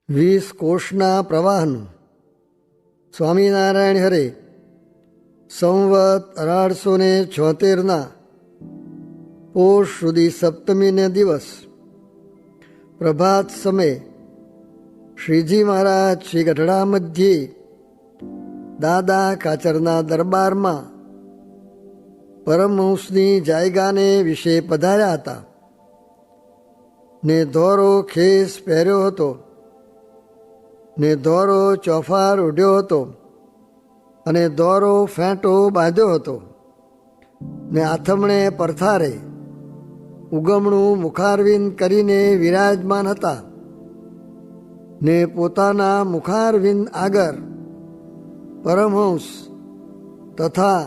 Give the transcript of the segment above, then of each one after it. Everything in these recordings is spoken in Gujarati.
20 કોષના પ્રવાહનું. સ્વામિનારાયણ હરે સંવત 1876 પોષ સુધી સપ્તમીને દિવસ પ્રભાત સમયે શ્રીજી મહારાજ શ્રી ગઢડા મધ્યે દાદા કાચરના દરબારમાં પરમહંસની જાયગાને વિશે પધાર્યા હતા ને ધોરો ખેસ પહેર્યો હતો ને ધોરો ચોફાર ઓઢ્યો હતો અને ધોરો ફેંટો બાંધ્યો હતો ને આથમણે પરથારે ઉગમણું મુખારવિંદ કરીને વિરાજમાન હતા ને પોતાના મુખારવિંદ આગળ પરમહંસ તથા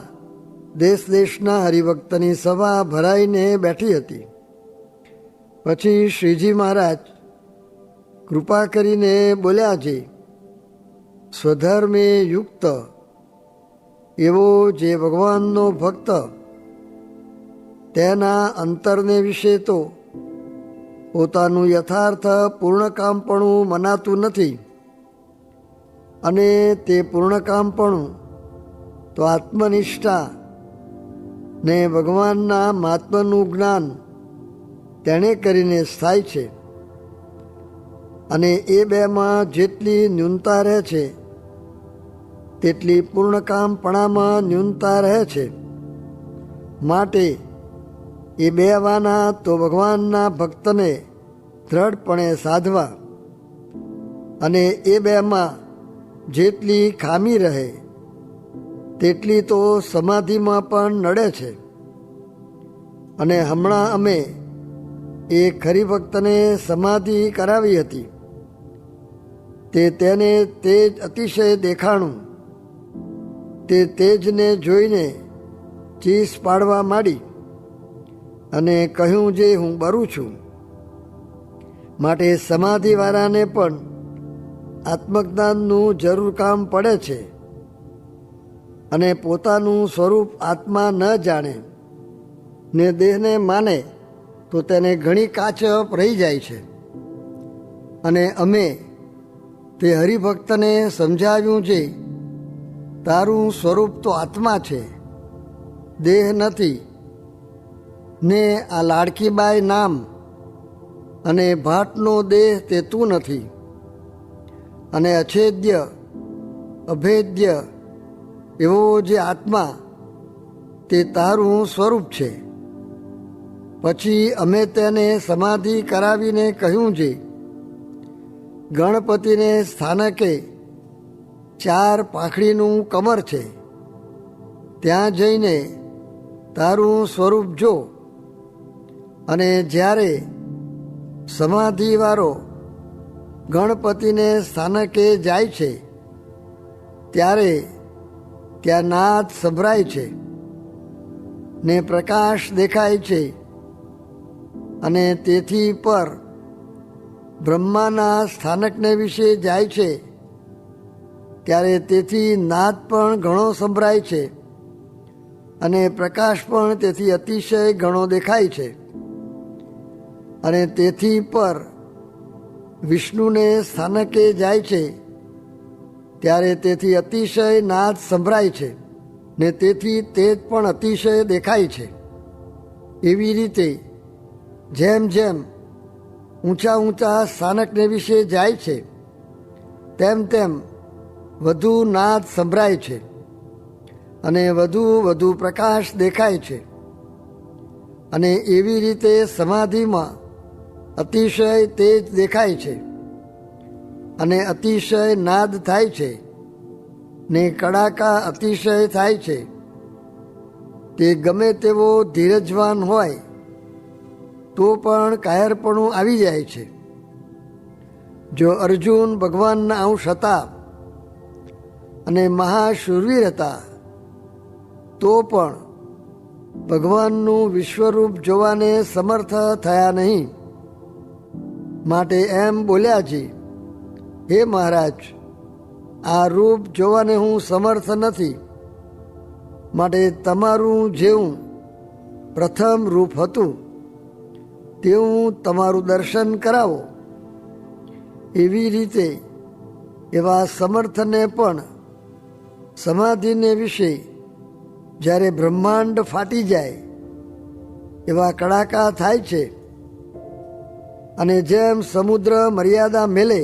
દેશ દેશના હરિભક્તની સભા ભરાઈને બેઠી હતી. પછી શ્રીજી મહારાજ કૃપા કરીને બોલ્યા છે, સ્વધર્મે યુક્ત એવો જે ભગવાનનો ભક્ત તેના અંતરને વિશે તો પોતાનું યથાર્થ પૂર્ણકામપણું મનાતું નથી, અને તે પૂર્ણકામપણું તો આત્મનિષ્ઠા ને ભગવાનના મહાત્માનું જ્ઞાન તેણે કરીને થાય છે. અને એ બેમાં જેટલી ન્યૂનતા રહે છે તેટલી પૂર્ણકામપણામાં ન્યૂનતા રહે છે. માટે એ બે વાના તો ભગવાનના ભક્તને દ્રઢપણે સાધવા, અને એ બેમાં જેટલી ખામી રહે તેટલી તો સમાધિમાં પણ નડે છે. અને હમણાં અમે એક હરિભક્તને સમાધિ કરાવી હતી, તેને તેજ અતિશય દેખાણું. તે તેજને જોઈને ચીસ પાડવા માંડી અને કહ્યું, જે હું બરું છું. માટે સમાધિવાળાને પણ આત્મજ્ઞાનનું જરૂર કામ પડે છે, અને પોતાનું સ્વરૂપ આત્મા ન જાણે ને દેહને માને તો તેને ઘણી કાચપ રહી જાય છે. અને અમે તે હરિભક્તને સમજાવ્યું છે, તારું સ્વરૂપ તો આત્મા છે, દેહ નથી. ને આ લાડકીબાઈ નામ અને ભાટનો દેહ તે તું નથી, અને અછેદ્ય અભેદ્ય એવો જે આત્મા તે તારું સ્વરૂપ છે. પછી અમે તેને સમાધિ કરાવીને કહ્યું છે, ગણપતિને સ્થાનકે 4 પાંખડીનું કમર છે, ત્યાં જઈને તારું સ્વરૂપ જો. અને જ્યારે સમાધિવાળો ગણપતિને સ્થાનકે જાય છે ત્યારે ત્યાં નાદ સંભળાય છે ને પ્રકાશ દેખાય છે, અને તેથી પર બ્રહ્માના સ્થાનકને વિશે જાય છે ત્યારે તેથી નાદ પણ ઘણો સંભળાય છે, અને પ્રકાશ પણ તેથી અતિશય ઘણો દેખાય છે. અને તેથી પર વિષ્ણુને સ્થાનકે જાય છે ત્યારે તેથી અતિશય નાદ સંભળાય છે, ને તેથી તેજ પણ અતિશય દેખાય છે. એવી રીતે જેમ જેમ ઊંચા ઊંચા સ્થાનકને વિશે જાય છે તેમ તેમ વધુ નાદ સંભળાય છે, અને વધુ વધુ પ્રકાશ દેખાય છે. અને એવી રીતે સમાધિમાં અતિશય તેજ દેખાય છે, અને અતિશય નાદ થાય છે, ને કડાકા અતિશય થાય છે. તે ગમે તેવો ધીરજવાન હોય તો પણ કાયરપણું આવી જાય છે. જો અર્જુન ભગવાનના અંશ હતા અને મહાશૂરવીર હતા તો પણ ભગવાનનું વિશ્વરૂપ જોવાને સમર્થ થયા નહીં. માટે એમ બોલ્યા છે, હે મહારાજ, આ રૂપ જોવાને હું સમર્થ નથી. માટે તમારું જેવું પ્રથમ રૂપ હતું તેવું તમારું દર્શન કરાવો. એવી રીતે એવા સમર્થને પણ સમાધિને વિશે જ્યારે બ્રહ્માંડ ફાટી જાય એવા કડાકા થાય છે અને જેમ સમુદ્ર મર્યાદા મેલે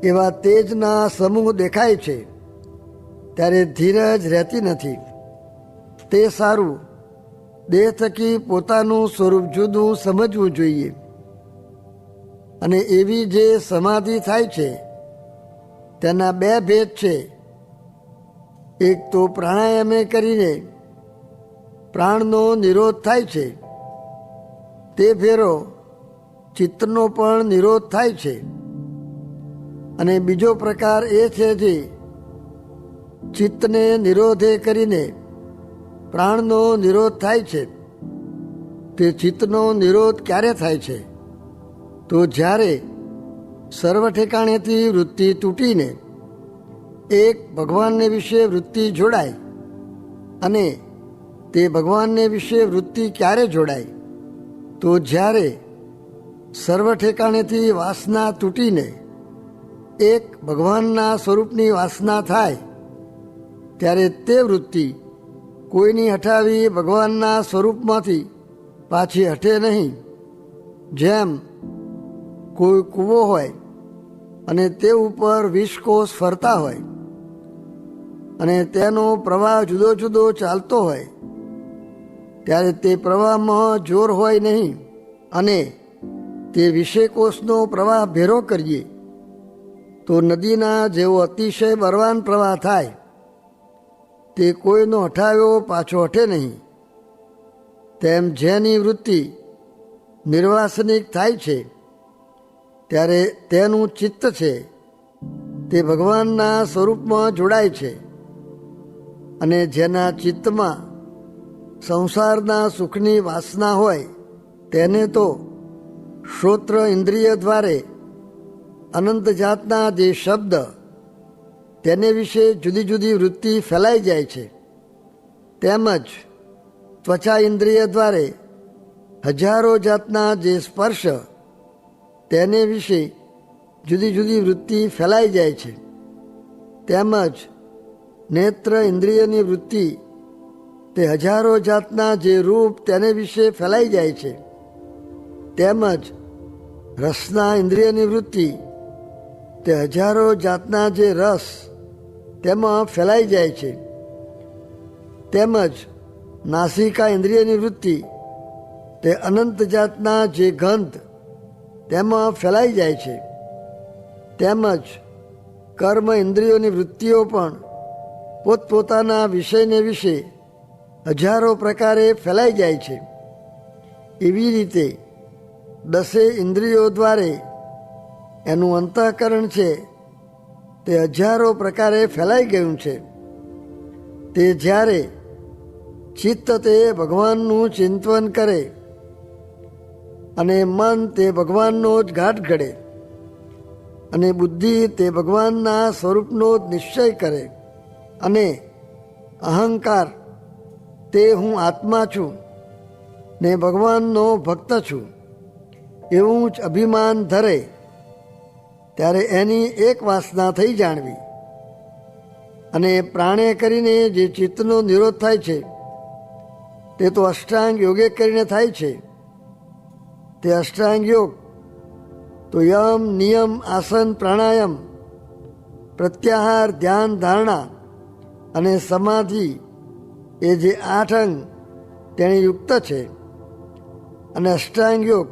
એવા તેજના સમૂહ દેખાય છે ત્યારે ધીરજ રહેતી નથી. તે સારું દેહ થકી પોતાનું સ્વરૂપ જુદું સમજવું જોઈએ. અને એવી જે સમાધિ થાય છે તેના બે ભેદ છે. એક તો પ્રાણાયામે કરીને પ્રાણનો નિરોધ થાય છે, તે ફેરો ચિત્તનો પણ નિરોધ થાય છે. અને બીજો પ્રકાર એ છે જે ચિત્તને નિરોધે કરીને પ્રાણનો નિરોધ થાય છે. તે ચિત્તનો નિરોધ ક્યારે થાય છે? તો જ્યારે સર્વ ઠેકાણેથી વૃત્તિ તૂટીને એક ભગવાનને વિશે વૃત્તિ જોડાય. અને તે ભગવાનને વિશે વૃત્તિ ક્યારે જોડાય? તો જ્યારે સર્વ ઠેકાણેથી વાસના તૂટીને એક ભગવાનના સ્વરૂપની વાસના થાય ત્યારે તે વૃત્તિ કોઈની હઠાવી ભગવાનના સ્વરૂપમાંથી પાછી હટે નહીં. જેમ કોઈ કૂવો હોય અને તે ઉપર 20 કોષ ફરતા હોય અને તેનો પ્રવાહ જુદો જુદો ચાલતો હોય ત્યારે તે પ્રવાહમાં જોર હોય નહીં અને તે 20 કોષનો પ્રવાહ ભેરો કરીએ તો નદીના જેવો અતિશય બળવાન પ્રવાહ થાય. તે કોઈનો હઠાવ્યો પાછો હટે નહીં. તેમ જેની વૃત્તિ નિર્વાસનિક થાય છે ત્યારે તેનું ચિત્ત છે તે ભગવાનના સ્વરૂપમાં જોડાય છે. અને જેના ચિત્તમાં સંસારના સુખની વાસના હોય તેને તો શ્રોત્ર ઇન્દ્રિય દ્વારે અનંત જાતના જે શબ્દ તેને વિશે જુદી જુદી વૃત્તિ ફેલાઈ જાય છે. તેમજ ત્વચા ઇન્દ્રિય દ્વારે હજારો જાતના જે સ્પર્શ તેને વિશે જુદી જુદી વૃત્તિ ફેલાઈ જાય છે. તેમજ નેત્ર ઇન્દ્રિયની વૃત્તિ તે હજારો જાતના જે રૂપ તેને વિશે ફેલાઈ જાય છે. તેમજ રસના ઇન્દ્રિયની વૃત્તિ તે હજારો જાતના જે રસ તેમાં ફેલાઈ જાય છે. તેમજ નાસિકા ઇન્દ્રિયની વૃત્તિ તે અનંત જાતના જે ગંધ તેમાં ફેલાઈ જાય છે. તેમજ કર્મ ઇન્દ્રિયોની વૃત્તિઓ પણ પોતપોતાના વિષયને વિશે હજારો પ્રકારે ફેલાઈ જાય છે. એવી રીતે 10 ઇન્દ્રિયો દ્વારે એનું અંતઃકરણ છે તે હજારો પ્રકારે ફેલાઈ ગયું છે. તે જ્યારે ચિત્ત તે ભગવાનનું ચિંતન કરે અને મન તે ભગવાનનો જ ઘાટ ઘડે અને બુદ્ધિ તે ભગવાનના સ્વરૂપનો જ નિશ્ચય કરે અને અહંકાર તે હું આત્મા છું ને ભગવાનનો ભક્ત છું એવું જ અભિમાન ધરે ત્યારે એની એક વાસના થઈ જાણવી. અને પ્રાણે કરીને જે ચિત્તનો નિરોધ થાય છે તે તો અષ્ટાંગ યોગે કરીને થાય છે. તે અષ્ટાંગ યોગ તો યમ નિયમ આસન પ્રાણાયામ પ્રત્યાહાર ધ્યાન ધારણા અને સમાધિ એ જે 8 અંગ તેને યુક્ત છે. અને અષ્ટાંગ યોગ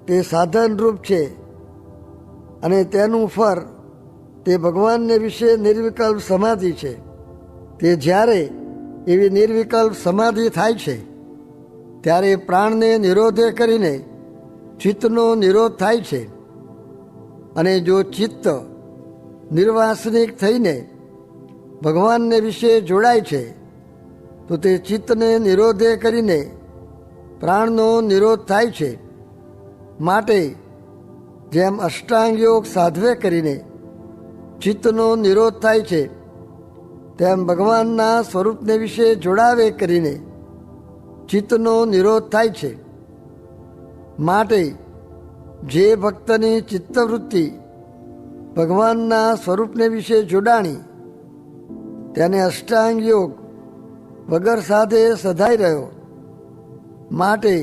તે સાધનરૂપ છે અને તેનું ફર તે ભગવાનને વિશે નિર્વિકલ્પ સમાધિ છે. તે જ્યારે એવી નિર્વિકલ્પ સમાધિ થાય છે ત્યારે પ્રાણને નિરોધે કરીને ચિત્તનો નિરોધ થાય છે. અને જો ચિત્ત નિર્વાસનિક થઈને ભગવાનને વિશે જોડાય છે તો તે ચિત્તને નિરોધે કરીને પ્રાણનો નિરોધ થાય છે. માટે જેમ અષ્ટાંગ યોગ સાધવે કરીને ચિત્તનો નિરોધ થાય છે તેમ ભગવાનના સ્વરૂપને વિશે જોડાવે કરીને ચિત્તનો નિરોધ થાય છે. માટે જે ભક્તની ચિત્તવૃત્તિ ભગવાનના સ્વરૂપને વિશે જોડાણી તેને અષ્ટાંગ યોગ વગર સાધે સધાઈ રહ્યો. માટે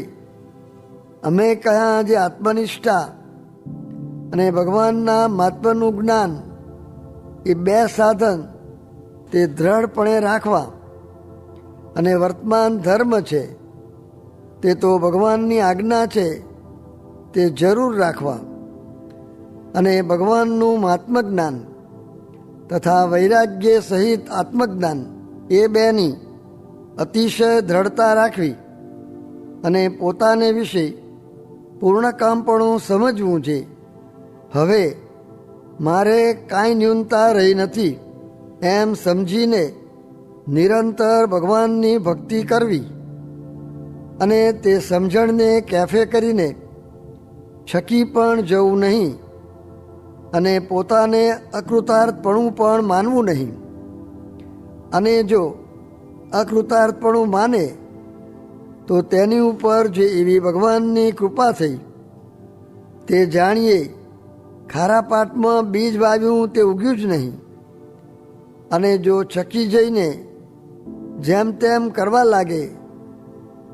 અમે કહ્યા જે આત્મનિષ્ઠા અને ભગવાનના મહાત્માનું જ્ઞાન એ બે સાધન તે દ્રઢપણે રાખવા અને વર્તમાન ધર્મ છે તે તો ભગવાનની આજ્ઞા છે તે જરૂર રાખવા અને ભગવાનનું મહાત્મ જ્ઞાન તથા વૈરાગ્ય સહિત આત્મજ્ઞાન એ બેની અતિશય દ્રઢતા રાખવી અને પોતાને વિશે પૂર્ણકામપણું સમજવું છે. હવે મારે કાંઈ ન્યૂનતા રહી નથી એમ સમજીને નિરંતર ભગવાનની ભક્તિ કરવી અને તે સમજણને કેફે કરીને છકી પણ જવું નહીં અને પોતાને અકૃતાર્થપણું પણ માનવું નહીં. અને જો અકૃતાર્થપણું માને તો તેની ઉપર જે એવી ભગવાનની કૃપા થઈ તે જાણીએ ખારા પાટમાં બીજ વાવ્યું તે ઉગ્યું જ નહીં. અને જો છકી જઈને જેમ તેમ કરવા લાગે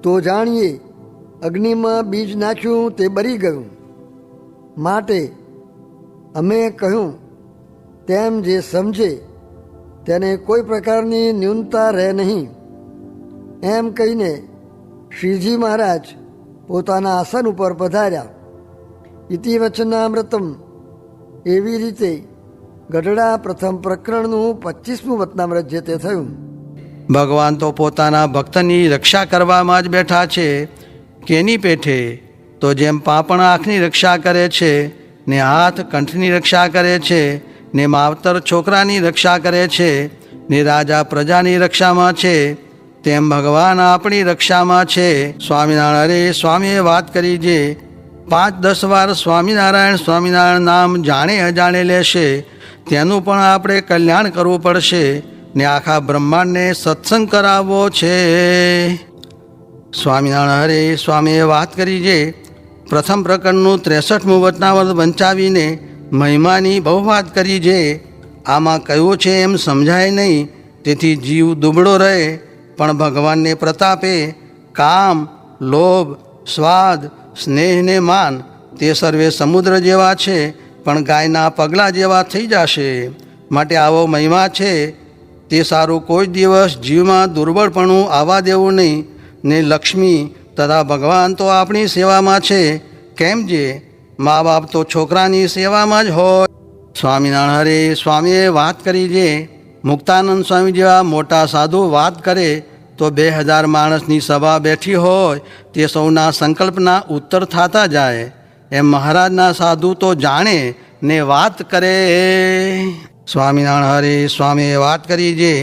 તો જાણીએ અગ્નિમાં બીજ નાખ્યું તે બળી ગયું. માટે અમે કહ્યું તેમ જે સમજે તેને કોઈ પ્રકારની ન્યૂનતા રહે નહીં. એમ કહીને શ્રીજી મહારાજ પોતાના આસન ઉપર પધાર્યા. ઇતિ વચનામૃતમ. એવી રીતે ગઢડા પ્રથમ પ્રકરણનું 25મું વચનામૃત જે તે થયું. ભગવાન તો પોતાના ભક્તની રક્ષા કરવામાં જ બેઠા છે. કેની પેઠે? તો જેમ પાપણ આંખની રક્ષા કરે છે ને હાથ કંઠની રક્ષા કરે છે ને માવતર છોકરાની રક્ષા કરે છે ને રાજા પ્રજાની રક્ષામાં છે તેમ ભગવાન આપણી રક્ષામાં છે. સ્વામિનારાયણ સ્વામીએ વાત કરી જે 5-10 વાર સ્વામિનારાયણ સ્વામિનારાયણ નામ જાણે અજાણે લેશે તેનું પણ આપણે કલ્યાણ કરવું પડશે ને આખા બ્રહ્માંડને સત્સંગ કરાવવો છે. સ્વામિનારાયણ સ્વામીએ વાત કરી જે પ્રથમ પ્રકરણનું 63મું વચનામૃત વંચાવીને મહિમાની બહુ વાત કરી છે. આમાં કયું છે એમ સમજાય નહીં, તેથી જીવ દુબળો રહે. પણ ભગવાનને પ્રતાપે કામ, લોભ, સ્વાદ, સ્નેહ ને માન તે સર્વે સમુદ્ર જેવા છે પણ ગાયના પગલાં જેવા થઈ જશે. માટે આવો મહિમા છે તે સારું કોઈ દિવસ જીવમાં દુર્બળપણું આવવા દેવું નહીં. ને લક્ષ્મી તથા ભગવાન તો આપણી સેવામાં છે. કેમ જે મા બાપ તો છોકરાની સેવામાં જ હોય. સ્વામિનારાયણ સ્વામીએ વાત કરી જે મુક્તાનંદ સ્વામી જેવા મોટા સાધુ વાત કરે તો 2000 માણસની સભા બેઠી હોય તે સૌના સંકલ્પના ઉત્તર થતા જાય. એમ મહારાજના સાધુ તો જાણે ને વાત કરે. સ્વામિનારાયણ સ્વામીએ વાત કરી જે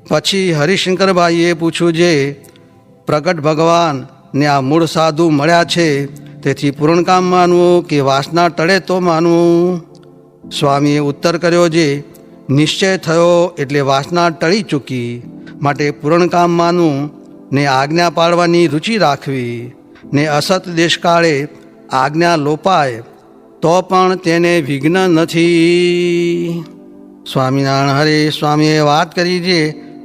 પછી હરિશંકરભાઈએ પૂછ્યું જે પ્રગટ ભગવાન ને આ મૂળ સાધુ મળ્યા છે તેથી પૂર્ણકામ માનવું કે વાસના ટળે તો માનવું? સ્વામીએ ઉત્તર કર્યો જે નિશ્ચય થયો એટલે વાસના ટળી ચૂકી. માટે પૂર્ણકામ માનવું ને આજ્ઞા પાળવાની રુચિ રાખવી ને અસત દેશકાળે આજ્ઞા લોપાય તો પણ તેને વિઘ્ન નથી. સ્વામિનારાયણ સ્વામીએ વાત કરી જે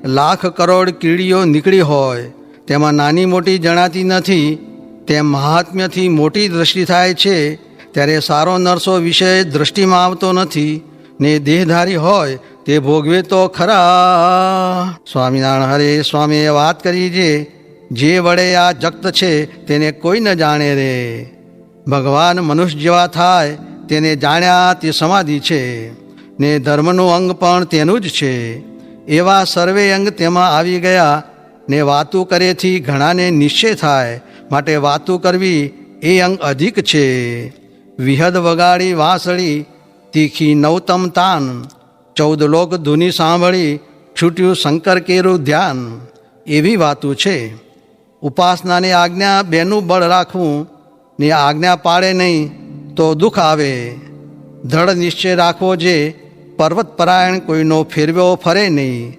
1,00,000 કરોડ કીડીઓ નીકળી હોય તેમાં નાની મોટી જણાતી નથી. તેમ મહાત્મ્યથી મોટી દ્રષ્ટિ થાય છે ત્યારે સારો નરસો વિષય દ્રષ્ટિમાં આવતો નથી ને દેહધારી હોય તે ભોગવે તો ખરા. સ્વામિનારાયણ સ્વામીએ વાત કરી જે વડે આ જગત છે તેને કોઈ ન જાણે રે. ભગવાન મનુષ્ય જેવા થાય તેને જાણ્યા તે સમાધિ છે ને ધર્મનું અંગ પણ તેનું જ છે. એવા સર્વે અંગ તેમાં આવી ગયા ને વાતું કરેથી ઘણાને નિશ્ચય થાય. માટે વાતું કરવી એ અંગ અધિક છે. વિહદ વગાડી વાંસળી તીખી નવતમ તાન 14 લોક ધૂની સાંભળી છૂટ્યું શંકર કેરું ધ્યાન. એવી વાતું છે. ઉપાસનાની આજ્ઞા બેનું બળ રાખવું ને આજ્ઞા પાડે નહીં તો દુઃખ આવે. દ્રઢ નિશ્ચય રાખવો જે પર્વત પરાયણ કોઈનો ફેરવ્યો ફરે નહીં.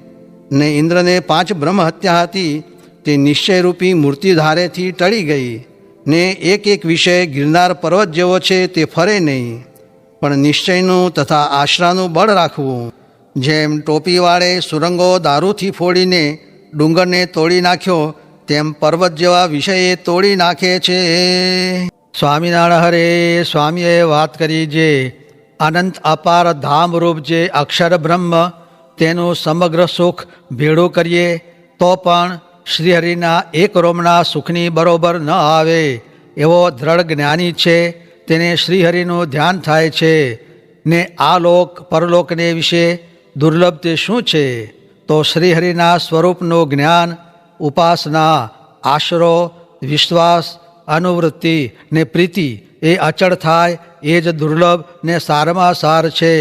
ને ઇન્દ્રને 5 બ્રહ્મ હત્યા હતી તે નિશ્ચયરૂપી મૂર્તિધારેથી ટળી ગઈ. ને એક એક વિષય ગિરનાર પર્વત જેવો છે તે ફરે નહીં, પણ નિશ્ચયનું તથા આશરાનું બળ રાખવું. જેમ ટોપીવાળે સુરંગો દારૂથી ફોડીને ડુંગરને તોડી નાખ્યો, તેમ પર્વત જેવા વિષયે તોડી નાખે છે. સ્વામિનારાયણ હરે. સ્વામીએ વાત કરી જે અનંત અપાર ધામરૂપ જે અક્ષર બ્રહ્મ, તેનું સમગ્ર સુખ ભેળું કરીએ તો પણ શ્રીહરિના એક રોમના સુખની બરોબર ન આવે. એવો દ્રઢ જ્ઞાની છે, તેને શ્રીહરિનું ધ્યાન થાય છે. ને આ લોક પરલોકને વિશે દુર્લભ તે શું છે? તો શ્રીહરિના સ્વરૂપનું જ્ઞાન, ઉપાસના, આશરો, વિશ્વાસ, અનુવૃત્તિ ને પ્રીતિ એ અચળ થાય એ જ દુર્લભ ને સારમાં સાર છે.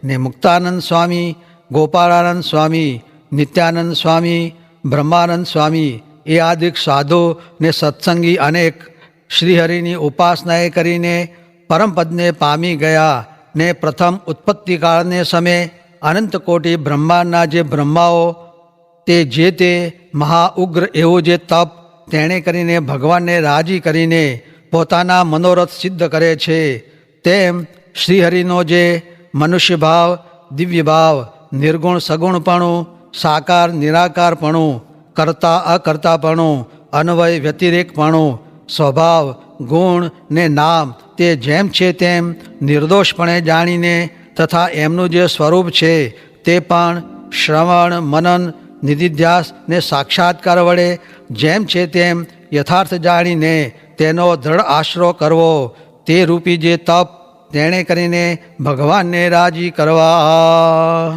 ને મુક્તાનંદ સ્વામી, ગોપાળાનંદ સ્વામી, નિત્યાનંદ સ્વામી, બ્રહ્માનંદ સ્વામી એ આદિક સાધુ ને સત્સંગી અનેક શ્રીહરિની ઉપાસનાએ કરીને પરમપદને પામી ગયા. ને પ્રથમ ઉત્પત્તિકાળને સમયે અનંત કોટી બ્રહ્માંડના જે બ્રહ્માઓ, તે જે તે મહાઉગ્ર એવું જે તપ તેણે કરીને ભગવાનને રાજી કરીને પોતાના મનોરથ સિદ્ધ કરે છે. તેમ શ્રીહરિનો જે મનુષ્ય ભાવ, દિવ્ય ભાવ, નિર્ગુણ સગુણપણું, સાકાર નિરાકારપણું, કરતા અકર્તાપણું, અન્વય વ્યતિરેકપણું, સ્વભાવ, ગુણ ને નામ તે જેમ છે તેમ નિર્દોષપણે જાણીને તથા એમનું જે સ્વરૂપ છે તે પણ શ્રવણ, મનન, નિધિધ્યાસ ને સાક્ષાત્કાર વડે જેમ છે તેમ યથાર્થ જાણીને તેનો દ્રઢ આશરો કરવો. તે રૂપી જે તપ તેણે કરીને ભગવાનને રાજી કરવા.